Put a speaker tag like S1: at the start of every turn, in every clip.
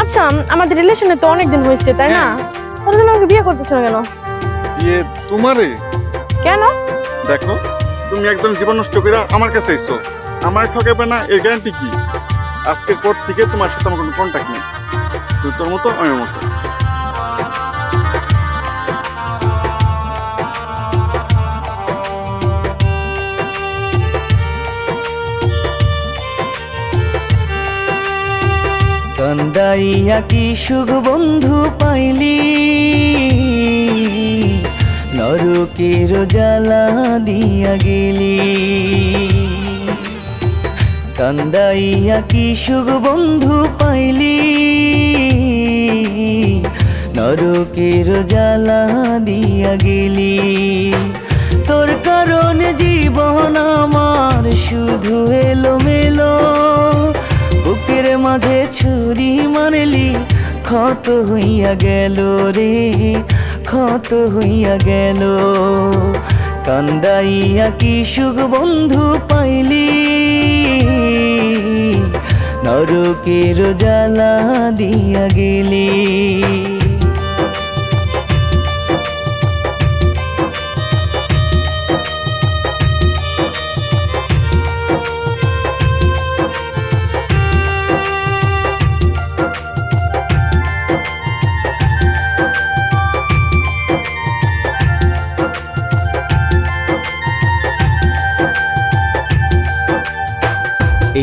S1: আচ্ছা, আমাদের রিলেশনে তো অনেকদিন হয়েছে, তাই না? তোরা যেন আমাকে বিয়ে করতেছ না কেন?
S2: বিয়ে তোমারে?
S1: কেন?
S2: দেখো, তুমি একদম জীবন নষ্ট করে আমার কাছে এসছো। আমার ঠকাবে না এর গ্যারান্টি কি? আজকের পর থেকে তোমার সাথে আমার কোনো কন্ট্যাক্ট নেই। তুই তোর মতো, আমি মতো।
S3: কান্দাইয়া কি সুখ বন্ধু পাইলি, নরকের জ্বালা দিয়া গেলি। কান্দাইয়া কি সুখ বন্ধু পাইলি, নরকের জ্বালা দিয়া গেলি। তোর কারণে জীবন আমার শুধু এলোমেলো, বুকের মাঝে ছুরি মারলি, ক্ষত হইয়া গেল রে, ক্ষত হইয়া গেল। কান্দাইয়া কি সুখ বন্ধু পাইলি, নরকের জ্বালা দিয়া গেলি।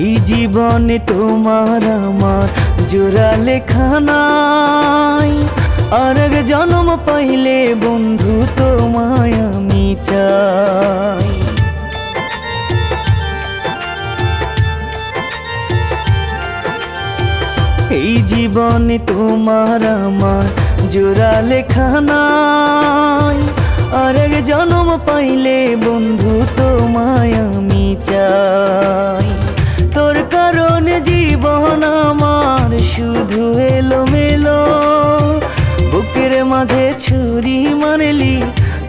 S3: এই জীবনে তোমার আমার জোড়া লেখা নাই, আর এক জন্ম পাইলে বন্ধু তোমায় আমি চাই। এই জীবনে তোমার আমার জোড়া লেখা নাই, আর এক জন্ম পাইলে বন্ধু তোমায় আমি চাই। তোর কারণে জীবন আমার শুধু এলোমেলো, বুকের মাঝে ছুরি মারলি,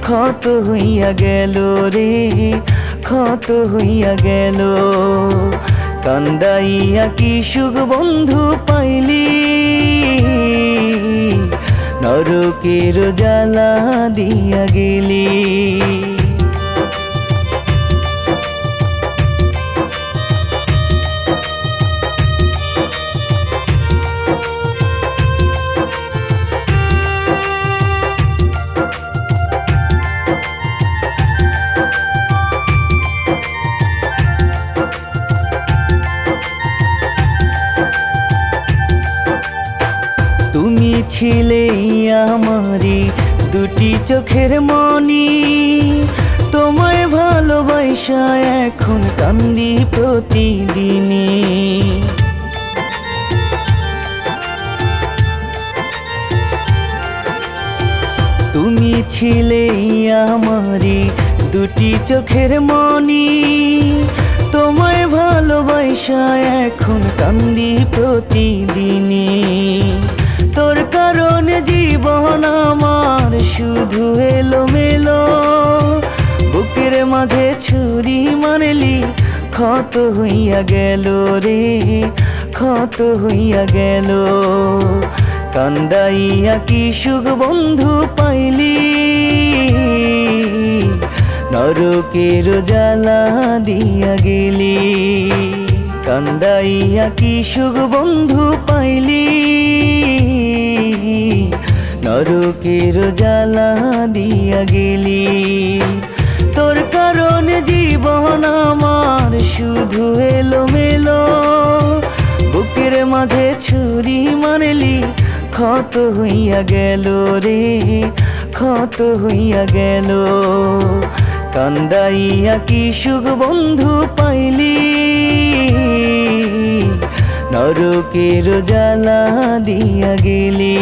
S3: ক্ষত হইয়া গেল রে, ক্ষত হইয়া গেল। কান্দাইয়া কি সুখ বন্ধু পাইলি, নরকের জ্বালা দিয়া গেলি। তুমি ছিলে আমারি দুটি চোখের মনি, তোমায় ভালোবাসা এখন কান্দি প্রতিদিনই। তুমি ছিলে আমারি দুটি চোখের মনি, তোমায় ভালোবাসা এখন কান্দি প্রতিদিনই। তোর কারণে জীবন আমার শুধু এলোমেলো, বুকের মাঝে ছুরি মারলি, ক্ষত হইয়া গেল রে, ক্ষত হইয়া গেল। কান্দাইয়া কি সুখ বন্ধু পাইলি, নরকের জ্বালা দিয়া গেলি। কান্দাইয়া কি সুখ বন্ধু পাইলি, নরকের জ্বালা দিয়া গেলি। তোর কারণে জীবন আমার শুধু এলোমেলো, বুকের মাঝে ছুরি মারলি, ক্ষত হইয়া গেল রে, ক্ষত হইয়া গেল। কান্দাইয়া কি সুখ বন্ধু পাইলি, নরকের জ্বালা দিয়া গেলি।